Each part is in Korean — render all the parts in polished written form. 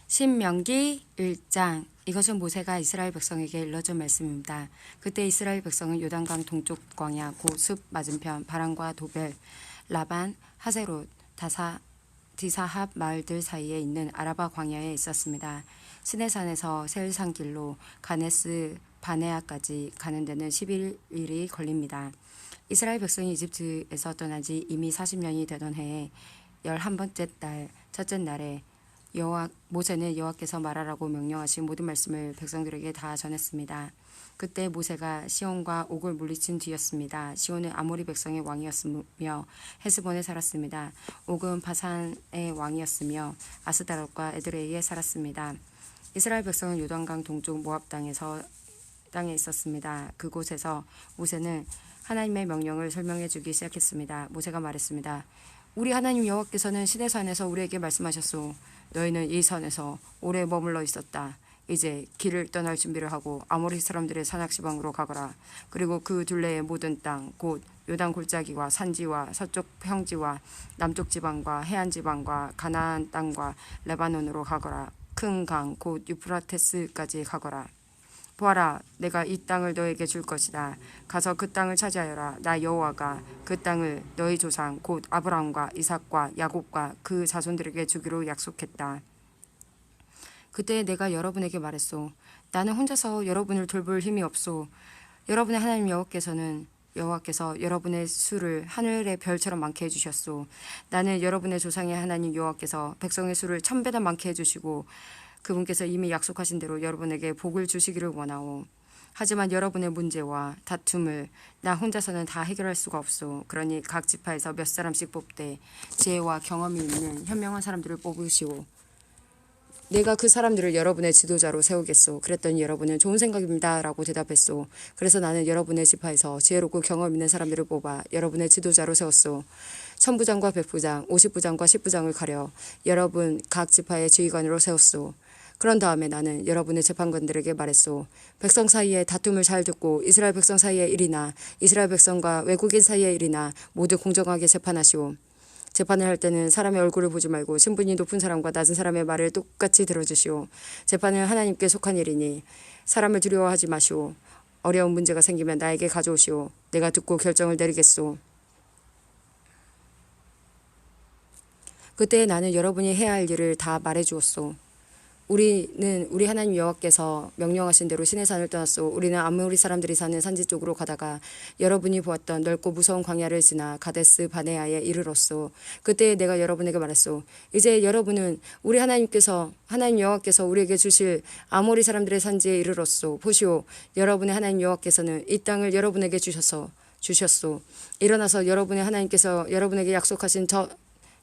신명기 1장. 이것은 모세가 이스라엘 백성에게 일러준 말씀입니다. 그때 이스라엘 백성은 요단강 동쪽 광야 곧 숲 맞은편 바란과 도벨, 라반, 하세롯, 디사합 마을들 사이에 있는 아라바 광야에 있었습니다. 시내산에서 세일산 길로 가네스 바네아까지 가는 데는 11일이 걸립니다. 이스라엘 백성이 이집트에서 떠난 지 이미 40년이 되던 해에 11번째 달 첫째 날에 모세는 여호와께서 말하라고 명령하신 모든 말씀을 백성들에게 다 전했습니다. 그때 모세가 시온과 옥을 물리친 뒤였습니다. 시온은 아모리 백성의 왕이었으며 헤스본에 살았습니다. 옥은 바산의 왕이었으며 아스다롯과 에드레이에 살았습니다. 이스라엘 백성은 요단강 동쪽 모압 땅에 있었습니다. 그곳에서 모세는 하나님의 명령을 설명해 주기 시작했습니다. 모세가 말했습니다. 우리 하나님 여호와께서는 시내산에서 우리에게 말씀하셨소. 너희는 이 산에서 오래 머물러 있었다. 이제 길을 떠날 준비를 하고 아모리 사람들의 산악지방으로 가거라. 그리고 그 둘레의 모든 땅, 곧 요단 골짜기와 산지와 서쪽 평지와 남쪽 지방과 해안 지방과 가나안 땅과 레바논으로 가거라. 큰 강, 곧 유프라테스까지 가거라. 보아라, 내가 이 땅을 너에게 줄 것이다. 가서 그 땅을 차지하여라. 나 여호와가 그 땅을 너희 조상 곧 아브라함과 이삭과 야곱과 그 자손들에게 주기로 약속했다. 그때 내가 여러분에게 말했소. 나는 혼자서 여러분을 돌볼 힘이 없소. 여러분의 하나님 여호와께서 여러분의 수를 하늘의 별처럼 많게 해주셨소. 나는 여러분의 조상의 하나님 여호와께서 백성의 수를 1000배나 많게 해주시고 그분께서 이미 약속하신 대로 여러분에게 복을 주시기를 원하오. 하지만 여러분의 문제와 다툼을 나 혼자서는 다 해결할 수가 없소. 그러니 각 지파에서 몇 사람씩 뽑되 지혜와 경험이 있는 현명한 사람들을 뽑으시오. 내가 그 사람들을 여러분의 지도자로 세우겠소. 그랬더니 여러분은 좋은 생각입니다 라고 대답했소. 그래서 나는 여러분의 지파에서 지혜롭고 경험 있는 사람들을 뽑아 여러분의 지도자로 세웠소. 1000부장과 100부장, 50부장과 10부장을 가려 여러분 각 지파의 지휘관으로 세웠소. 그런 다음에 나는 여러분의 재판관들에게 말했소. 백성 사이에 다툼을 잘 듣고 이스라엘 백성 사이의 일이나 이스라엘 백성과 외국인 사이의 일이나 모두 공정하게 재판하시오. 재판을 할 때는 사람의 얼굴을 보지 말고 신분이 높은 사람과 낮은 사람의 말을 똑같이 들어주시오. 재판은 하나님께 속한 일이니 사람을 두려워하지 마시오. 어려운 문제가 생기면 나에게 가져오시오. 내가 듣고 결정을 내리겠소. 그때 나는 여러분이 해야 할 일을 다 말해주었소. 우리는 우리 하나님 여호와께서 명령하신 대로 시내산을 떠났소. 우리는 아모리 사람들이 사는 산지 쪽으로 가다가 여러분이 보았던 넓고 무서운 광야를 지나 가데스 바네아에 이르렀소. 그때 내가 여러분에게 말했소. 이제 여러분은 우리 하나님 여호와께서 우리에게 주실 아모리 사람들의 산지에 이르렀소. 보시오, 여러분의 하나님 여호와께서는 이 땅을 여러분에게 주셨소. 일어나서 여러분의 하나님께서 여러분에게 약속하신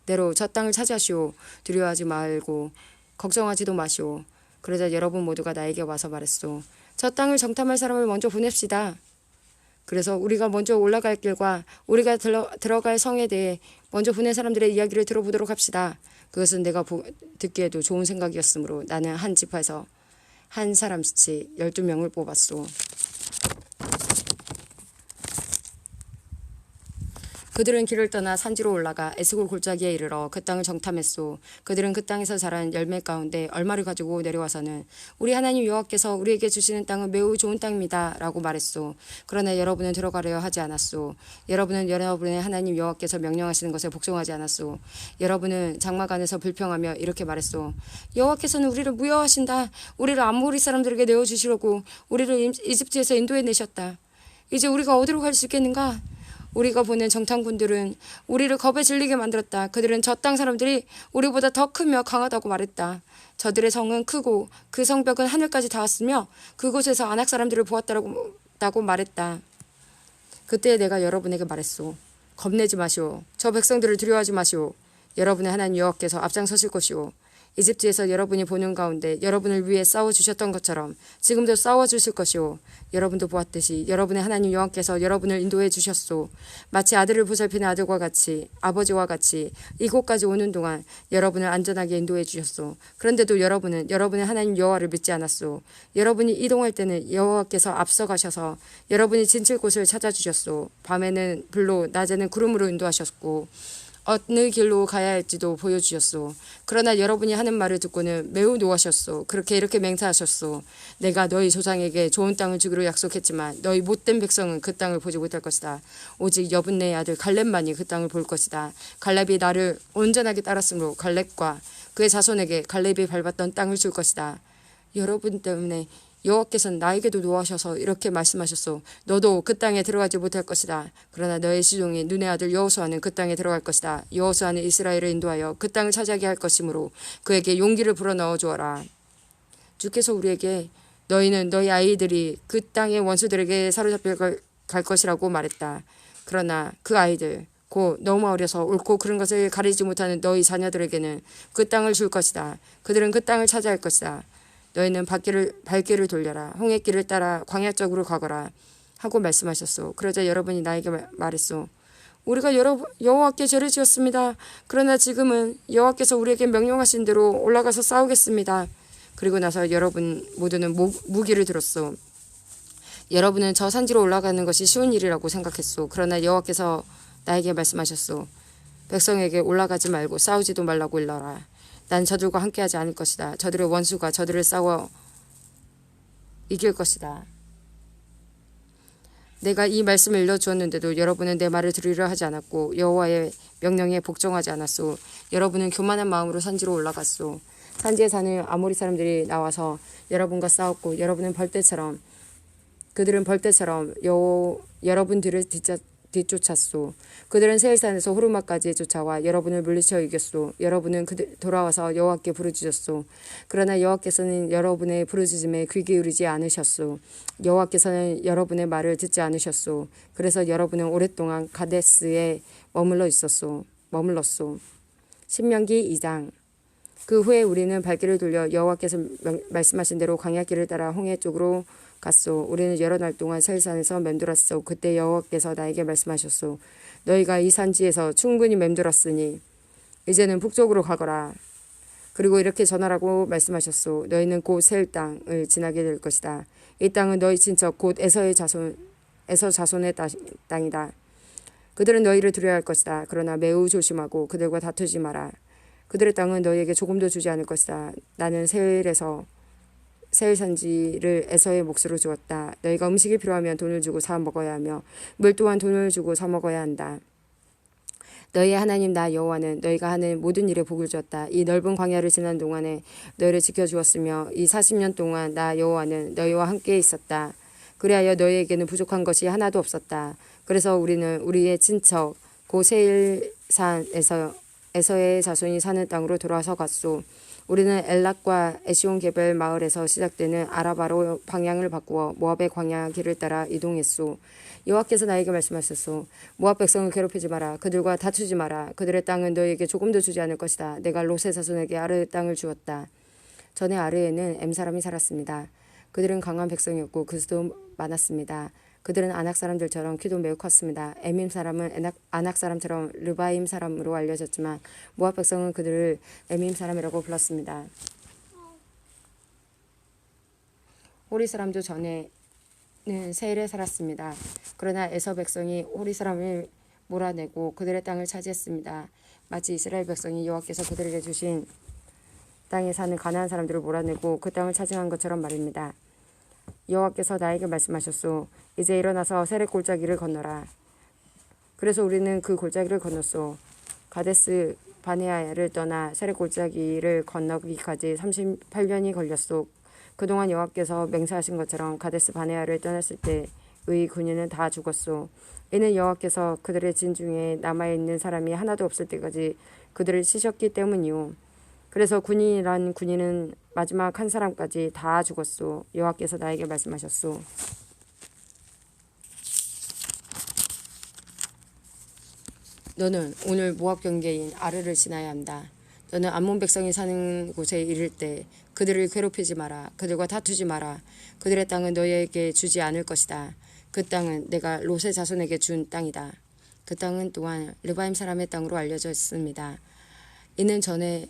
대로 저 땅을 차지하시오. 두려워하지 말고 걱정하지도 마시오. 그러자 여러분 모두가 나에게 와서 말했소. 저 땅을 정탐할 사람을 먼저 보냅시다. 그래서 우리가 먼저 올라갈 길과 우리가 들어갈 성에 대해 먼저 보낸 사람들의 이야기를 들어보도록 합시다. 그것은 내가 듣기에도 좋은 생각이었으므로 나는 한 지파에서 한 사람씩 12명을 뽑았소. 그들은 길을 떠나 산지로 올라가 에스골 골짜기에 이르러 그 땅을 정탐했소. 그들은 그 땅에서 자란 열매 가운데 얼마를 가지고 내려와서는 우리 하나님 여호와께서 우리에게 주시는 땅은 매우 좋은 땅입니다 라고 말했소. 그러나 여러분은 들어가려 하지 않았소. 여러분은 여러분의 하나님 여호와께서 명령하시는 것에 복종하지 않았소. 여러분은 장막안에서 불평하며 이렇게 말했소. 여호와께서는 우리를 무효하신다. 우리를 아모리 사람들에게 내어주시려고 우리를 이집트에서 인도해 내셨다. 이제 우리가 어디로 갈 수 있겠는가? 우리가 보낸 정탐꾼들은 우리를 겁에 질리게 만들었다. 그들은 저 땅 사람들이 우리보다 더 크며 강하다고 말했다. 저들의 성은 크고 그 성벽은 하늘까지 닿았으며 그곳에서 아낙 사람들을 보았다고 말했다. 그때 내가 여러분에게 말했소. 겁내지 마시오. 저 백성들을 두려워하지 마시오. 여러분의 하나님 여호와께서 앞장서실 것이오. 이집트에서 여러분이 보는 가운데 여러분을 위해 싸워주셨던 것처럼 지금도 싸워주실 것이오. 여러분도 보았듯이 여러분의 하나님 여호와께서 여러분을 인도해 주셨소. 마치 아들을 보살피는 아버지와 같이 이곳까지 오는 동안 여러분을 안전하게 인도해 주셨소. 그런데도 여러분은 여러분의 하나님 여호와를 믿지 않았소. 여러분이 이동할 때는 여호와께서 앞서가셔서 여러분이 진칠 곳을 찾아주셨소. 밤에는 불로 낮에는 구름으로 인도하셨고 어느 길로 가야 할지도 보여주셨소. 그러나 여러분이 하는 말을 듣고는 매우 노하셨소. 그렇게 이렇게 맹세하셨소. 내가 너희 조상에게 좋은 땅을 주기로 약속했지만 너희 못된 백성은 그 땅을 보지 못할 것이다. 오직 여분네의 아들 갈렙만이 그 땅을 볼 것이다. 갈렙이 나를 온전하게 따랐으므로 갈렙과 그의 자손에게 갈렙이 밟았던 땅을 줄 것이다. 여러분 때문에 여호와께서는 나에게도 노하셔서 이렇게 말씀하셨소. 너도 그 땅에 들어가지 못할 것이다. 그러나 너의 시종이 눈의 아들 여호수아는 그 땅에 들어갈 것이다. 여호수아는 이스라엘을 인도하여 그 땅을 차지하게 할 것이므로 그에게 용기를 불어넣어 주어라. 주께서 우리에게 너희는 너희 아이들이 그 땅의 원수들에게 사로잡혀 갈 것이라고 말했다. 그러나 그 아이들 곧 너무 어려서 옳고 그른 것을 가리지 못하는 너희 자녀들에게는 그 땅을 줄 것이다. 그들은 그 땅을 차지할 것이다. 너희는 발길을 돌려라. 홍해길을 따라 광야 쪽으로 가거라 하고 말씀하셨소. 그러자 여러분이 나에게 말했소. 우리가 여호와께 죄를 지었습니다. 그러나 지금은 여호와께서 우리에게 명령하신 대로 올라가서 싸우겠습니다. 그리고 나서 여러분 모두는 무기를 들었소. 여러분은 저 산지로 올라가는 것이 쉬운 일이라고 생각했소. 그러나 여호와께서 나에게 말씀하셨소. 백성에게 올라가지 말고 싸우지도 말라고 일러라. 난 저들과 함께하지 않을 것이다. 저들의 원수가 저들을 싸워 이길 것이다. 내가 이 말씀을 일러주었는데도 여러분은 내 말을 들으려 하지 않았고 여호와의 명령에 복종하지 않았소. 여러분은 교만한 마음으로 산지로 올라갔소. 산지에 사는 아모리 사람들이 나와서 여러분과 싸웠고 그들은 벌떼처럼 여러분 뒤를 뒤쫓았소. 그들은 세일산에서 호르마까지 쫓아와 여러분을 물리쳐 이겼소. 여러분은 돌아와서 여호와께 부르짖었소. 그러나 여호와께서는 여러분의 부르짖음에 귀 기울이지 않으셨소. 여호와께서는 여러분의 말을 듣지 않으셨소. 그래서 여러분은 오랫동안 가데스에 머물렀소. 신명기 2장. 그 후에 우리는 발길을 돌려 여호와께서 말씀하신 대로 광야길을 따라 홍해 쪽으로 갔소. 우리는 여러 날 동안 세일산에서 맴돌았소. 그때 여호와께서 나에게 말씀하셨소. 너희가 이 산지에서 충분히 맴돌았으니 이제는 북쪽으로 가거라. 그리고 이렇게 전하라고 말씀하셨소. 너희는 곧 세일 땅을 지나게 될 것이다. 이 땅은 너희 친척 곧 에서 자손의 땅이다. 그들은 너희를 두려워할 것이다. 그러나 매우 조심하고 그들과 다투지 마라. 그들의 땅은 너희에게 조금도 주지 않을 것이다. 나는 세일 산지를 에서의 몫으로 주었다. 너희가 음식이 필요하면 돈을 주고 사 먹어야 하며 물 또한 돈을 주고 사 먹어야 한다. 너희의 하나님 나 여호와는 너희가 하는 모든 일에 복을 주었다. 이 넓은 광야를 지난 동안에 너희를 지켜주었으며 이 40년 동안 나 여호와는 너희와 함께 있었다. 그리하여 너희에게는 부족한 것이 하나도 없었다. 그래서 우리는 우리의 친척 고 세일산에서의 자손이 사는 땅으로 돌아서 갔소. 우리는 엘락과 에시온게벨 마을에서 시작되는 아라바로 방향을 바꾸어 모압의 광야 길을 따라 이동했소. 여호와께서 나에게 말씀하셨소. 모압 백성을 괴롭히지 마라. 그들과 다투지 마라. 그들의 땅은 너희에게 조금도 주지 않을 것이다. 내가 롯의 자손에게 아르의 땅을 주었다. 전에 아르에는 엠사람이 살았습니다. 그들은 강한 백성이었고 그 수도 많았습니다. 그들은 아낙 사람들처럼 키도 매우 컸습니다. 에밈 사람은 아낙 사람처럼 르바임 사람으로 알려졌지만 모압 백성은 그들을 에밈 사람이라고 불렀습니다. 호리 사람도 전에는 세일에 살았습니다. 그러나 에서 백성이 호리 사람을 몰아내고 그들의 땅을 차지했습니다. 마치 이스라엘 백성이 여호와께서 그들에게 주신 땅에 사는 가나안 사람들을 몰아내고 그 땅을 차지한 것처럼 말입니다. 여호와께서 나에게 말씀하셨소. 이제 일어나서 세렛 골짜기를 건너라. 그래서 우리는 그 골짜기를 건넜소. 가데스 바네아를 떠나 세렛 골짜기를 건너기까지 38년이 걸렸소. 그동안 여호와께서 맹세하신 것처럼 가데스 바네아를 떠났을 때의 군인은 다 죽었소. 이는 여호와께서 그들의 진 중에 남아있는 사람이 하나도 없을 때까지 그들을 치셨기 때문이요. 그래서 군인은 마지막 한 사람까지 다 죽었소. 여호와께서 나에게 말씀하셨소. 너는 오늘 모압 경계인 아르를 지나야 한다. 너는 암몬 백성이 사는 곳에 이를 때 그들을 괴롭히지 마라. 그들과 다투지 마라. 그들의 땅은 너희에게 주지 않을 것이다. 그 땅은 내가 롯의 자손에게 준 땅이다. 그 땅은 또한 르바임 사람의 땅으로 알려져 있습니다. 이는 전에는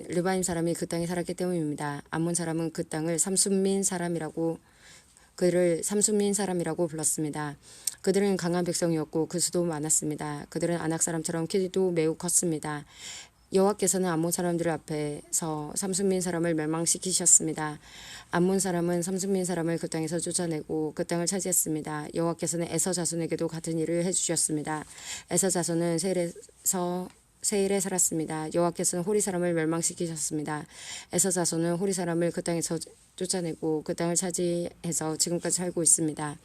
르바임 사람이 그 땅에 살았기 때문입니다. 암몬 사람은 그 땅을 삼순민 사람이라고 그를 삼순민 사람이라고 불렀습니다. 그들은 강한 백성이었고 그 수도 많았습니다. 그들은 아낙 사람처럼 키도 매우 컸습니다. 여호와께서는 암몬 사람들 앞에서 삼순민 사람을 멸망시키셨습니다. 암몬 사람은 삼순민 사람을 그 땅에서 쫓아내고 그 땅을 차지했습니다. 여호와께서는 에서 자손에게도 같은 일을 해주셨습니다. 에서 자손은 세일에 살았습니다. 여호와께서는 호리 사람을 멸망시키셨습니다. 에서 자손은 호리 사람을 그 땅에서 쫓아내고 그 땅을 차지해서 지금까지 살고 있습니다.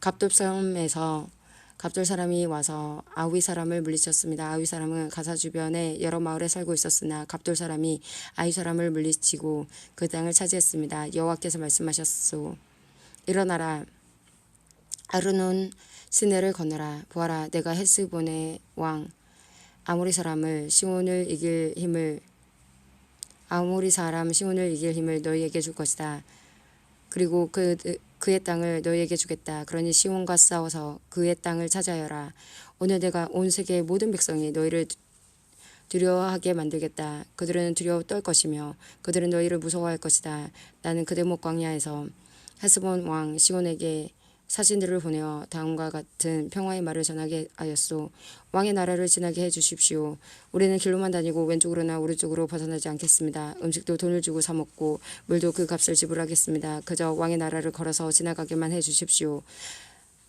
갑돌섬에서 갑돌 사람이 와서 아위 사람을 물리쳤습니다. 아위 사람은 가사 주변에 여러 마을에 살고 있었으나 갑돌 사람이 아위 사람을 물리치고 그 땅을 차지했습니다. 여호와께서 말씀하셨소. 일어나라. 아르논 시내를 건너라. 보아라, 내가 헤스본의 왕 아모리 사람 시온을 이길 힘을 너희에게 줄 것이다. 그리고 그의 땅을 너희에게 주겠다. 그러니 시온과 싸워서 그의 땅을 차지하여라. 오늘 내가 온 세계의 모든 백성이 너희를 두려워하게 만들겠다. 그들은 두려워 떨 것이며 그들은 너희를 무서워할 것이다. 나는 그대목 광야에서 헤스본 왕 시온에게 사신들을 보내어 다음과 같은 평화의 말을 전하게 하였소. 왕의 나라를 지나게 해주십시오. 우리는 길로만 다니고 왼쪽으로나 오른쪽으로 벗어나지 않겠습니다. 음식도 돈을 주고 사 먹고 물도 그 값을 지불하겠습니다. 그저 왕의 나라를 걸어서 지나가게만 해주십시오.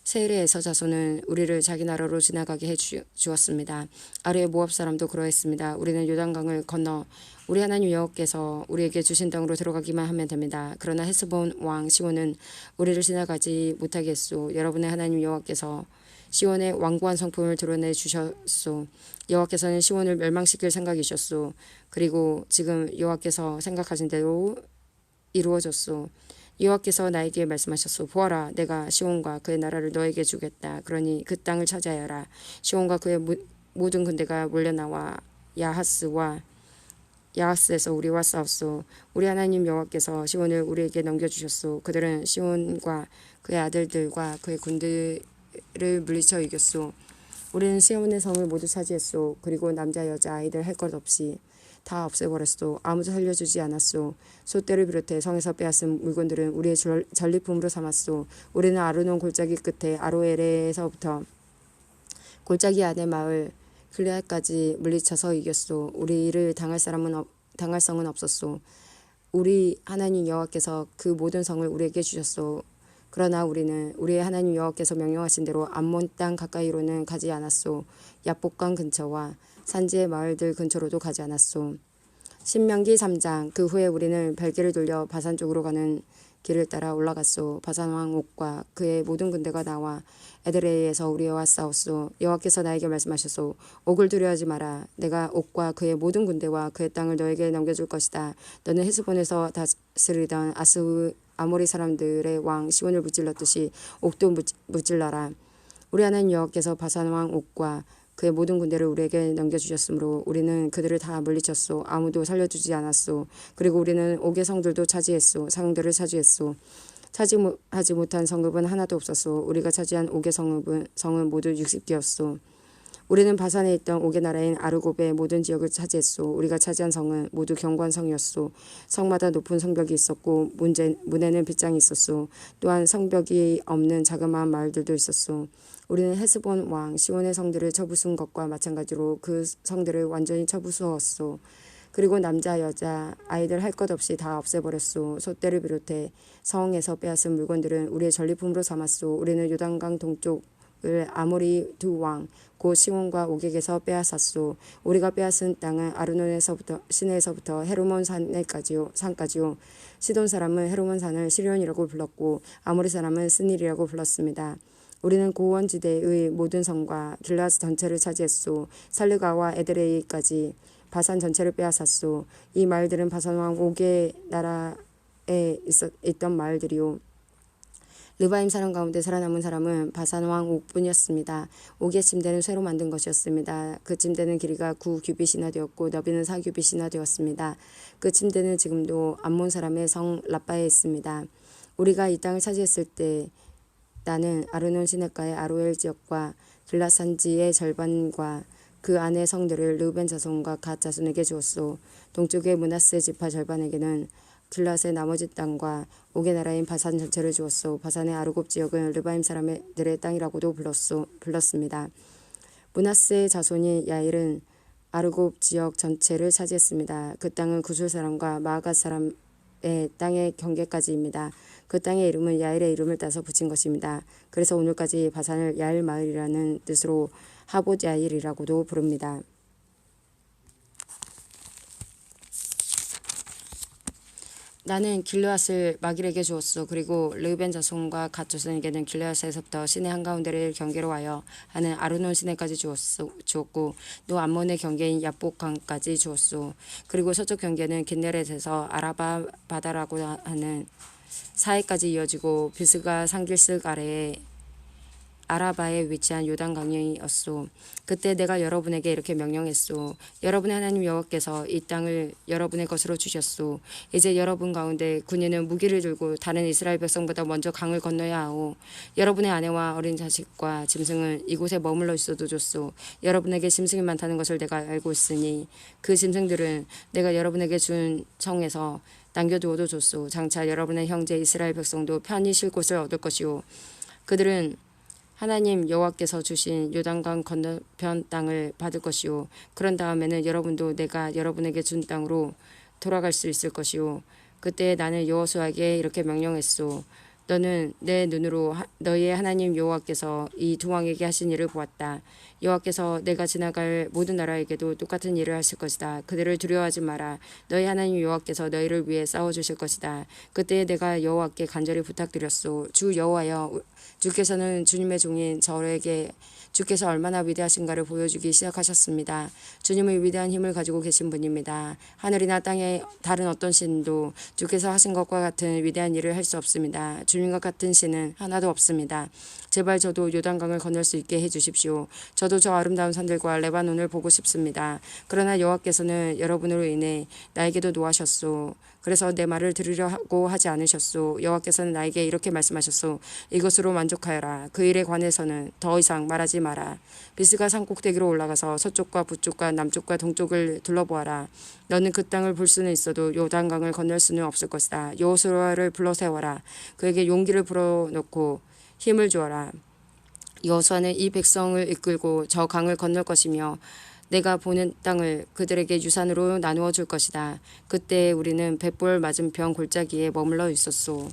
세일의 에서 자손은 우리를 자기 나라로 지나가게 해주었습니다. 아래의 모압 사람도 그러했습니다. 우리는 요단강을 건너 우리 하나님 여호와께서 우리에게 주신 땅으로 들어가기만 하면 됩니다. 그러나 헤스본 왕 시온은 우리를 지나가지 못하게 했소. 여러분의 하나님 여호와께서 시온의 완고한 성품을 드러내 주셨소. 여호와께서는 시온을 멸망시킬 생각이셨소. 그리고 지금 여호와께서 생각하신 대로 이루어졌소. 여호와께서 나에게 말씀하셨소. 보아라, 내가 시온과 그의 나라를 너에게 주겠다. 그러니 그 땅을 차지하여라. 시온과 그의 모든 군대가 몰려나와 야하스에서 우리와 싸웠소. 우리 하나님 여호와께서 시온을 우리에게 넘겨주셨소. 그들은 시온과 그의 아들들과 그의 군대를 물리쳐 이겼소. 우리는 시온의 성을 모두 차지했소. 그리고 남자 여자 아이들 할 것 없이 다 없애버렸소. 아무도 살려주지 않았소. 소떼를 비롯해 성에서 빼앗은 물건들은 우리의 전리품으로 삼았소. 우리는 아르논 골짜기 끝에 아로에레에서부터 골짜기 안의 마을 길앗까지 물리쳐서 이겼소. 우리를 당할 성은 없었소. 우리 하나님 여호와께서 그 모든 성을 우리에게 주셨소. 그러나 우리는 우리의 하나님 여호와께서 명령하신 대로 암몬 땅 가까이로는 가지 않았소. 야복강 근처와 산지의 마을들 근처로도 가지 않았소. 신명기 3장. 그 후에 우리는 발길을 돌려 바산 쪽으로 가는 길을 따라 올라갔소. 바산 왕 옥과 그의 모든 군대가 나와 에드레이에서 우리와 싸웠소. 여호와께서 나에게 말씀하셨소. 옥을 두려워하지 마라. 내가 옥과 그의 모든 군대와 그의 땅을 너에게 넘겨줄 것이다. 너는 헤스본에서 다스리던 아모리 사람들의 왕 시온을 무찔렀듯이 옥도 무찔러라. 우리 하나님 여호와께서 바산 왕 옥과 그의 모든 군대를 우리에게 넘겨주셨으므로 우리는 그들을 다 물리쳤소. 아무도 살려주지 않았소. 그리고 우리는 옥의 성들도 차지했소. 상들을 차지했소. 차지하지 못한 성읍은 하나도 없었소. 우리가 차지한 옥의 성은 모두 60개였소. 우리는 바산에 있던 옥의 나라인 아르곱의 모든 지역을 차지했소. 우리가 차지한 성은 모두 견고한 성이었소. 성마다 높은 성벽이 있었고 문에는 빗장이 있었소. 또한 성벽이 없는 자그마한 마을들도 있었소. 우리는 헤스본 왕 시온의 성들을 쳐부순 것과 마찬가지로 그 성들을 완전히 쳐부수었소. 그리고 남자 여자 아이들 할 것 없이 다 없애버렸소. 소떼를 비롯해 성에서 빼앗은 물건들은 우리의 전리품으로 삼았소. 우리는 요단강 동쪽을 아모리 두 왕 곧 시온과 옥에게서 빼앗았소. 우리가 빼앗은 땅은 아르논에서부터 시내에서부터 헤르몬 산까지요. 시돈 사람은 헤르몬 산을 시련이라고 불렀고 아모리 사람은 스닐이라고 불렀습니다. 우리는 고원지대의 모든 성과 길라스 전체를 차지했소. 살르가와 에드레이까지 바산 전체를 빼앗았소. 이 마을들은 바산 왕 옥의 나라에 있던 마을들이요. 르바임 사람 가운데 살아남은 사람은 바산 왕 옥뿐이었습니다. 옥의 침대는 쇠로 만든 것이었습니다. 그 침대는 길이가 9규빗이나 되었고 너비는 4규빗이나 되었습니다. 그 침대는 지금도 암몬 사람의 성 라빠에 있습니다. 우리가 이 땅을 차지했을 때 나는 아르논 시냇가의 아로엘 지역과 길라산지의 절반과 그 안의 성들을 르우벤 자손과 갓 자손에게 주었소. 동쪽의 므낫세 지파 절반에게는 길앗의 나머지 땅과 옥의 나라인 바산 전체를 주었소. 바산의 아르곱 지역은 르바임 사람들의 땅이라고도 불렀습니다. 므낫세의 자손인 야일은 아르곱 지역 전체를 차지했습니다. 그 땅은 구술 사람과 마아갓 사람의 땅의 경계까지입니다. 그 땅의 이름은 야일의 이름을 따서 붙인 것입니다. 그래서 오늘까지 바산을 야일 마을이라는 뜻으로 하봇 야일이라고도 부릅니다. 나는 길르앗을 마길에게 주었소. 그리고 르벤 자손과 갓 자손에게는 길르앗에서부터 시내 한가운데를 경계로 하여 하는 아르논 시내까지 주었고 또 암몬의 경계인 야복강까지 주었소. 그리고 서쪽 경계는 긴네렛에서 아라바 바다라고 하는 사해까지 이어지고 비스가 산길쓱 아래에 아라바에 위치한 요단강이었소. 그때 내가 여러분에게 이렇게 명령했소. 여러분의 하나님 여호와께서 이 땅을 여러분의 것으로 주셨소. 이제 여러분 가운데 군인은 무기를 들고 다른 이스라엘 백성보다 먼저 강을 건너야 하오. 여러분의 아내와 어린 자식과 짐승은 이곳에 머물러 있어도 좋소. 여러분에게 짐승이 많다는 것을 내가 알고 있으니 그 짐승들은 내가 여러분에게 준 성에서 남겨두어도 좋소. 장차 여러분의 형제 이스라엘 백성도 편히 쉴 곳을 얻을 것이오. 그들은 하나님 여호와께서 주신 요단강 건너편 땅을 받을 것이요. 그런 다음에는 여러분도 내가 여러분에게 준 땅으로 돌아갈 수 있을 것이요. 그때 나는 여호수아에게 이렇게 명령했소. 너는 내 눈으로 너희의 하나님 여호와께서 이 두 왕에게 하신 일을 보았다. 여호와께서 내가 지나갈 모든 나라에게도 똑같은 일을 하실 것이다. 그들을 두려워하지 마라. 너희 하나님 여호와께서 너희를 위해 싸워주실 것이다. 그때 내가 여호와께 간절히 부탁드렸소. 주 여호와여, 주께서는 주님의 종인 저에게 주께서 얼마나 위대하신가를 보여주기 시작하셨습니다. 주님의 위대한 힘을 가지고 계신 분입니다. 하늘이나 땅에 다른 어떤 신도 주께서 하신 것과 같은 위대한 일을 할 수 없습니다. 주님과 같은 신은 하나도 없습니다. 제발 저도 요단강을 건널 수 있게 해주십시오. 저도 저 아름다운 산들과 레바논을 보고 싶습니다. 그러나 여호와께서는 여러분으로 인해 나에게도 노하셨소. 그래서 내 말을 들으려고 하지 않으셨소. 여호와께서는 나에게 이렇게 말씀하셨소. 이것으로 만족하여라. 그 일에 관해서는 더 이상 말하지 마라. 비스가 산 꼭대기로 올라가서 서쪽과 북쪽과 남쪽과 동쪽을 둘러보아라. 너는 그 땅을 볼 수는 있어도 요단강을 건널 수는 없을 것이다. 여호수아를 불러 세워라. 그에게 용기를 불어넣고 힘을 주어라. 여호수아는 이 백성을 이끌고 저 강을 건널 것이며 내가 보는 땅을 그들에게 유산으로 나누어 줄 것이다. 그때 우리는 벳볼 맞은편 골짜기에 머물러 있었소.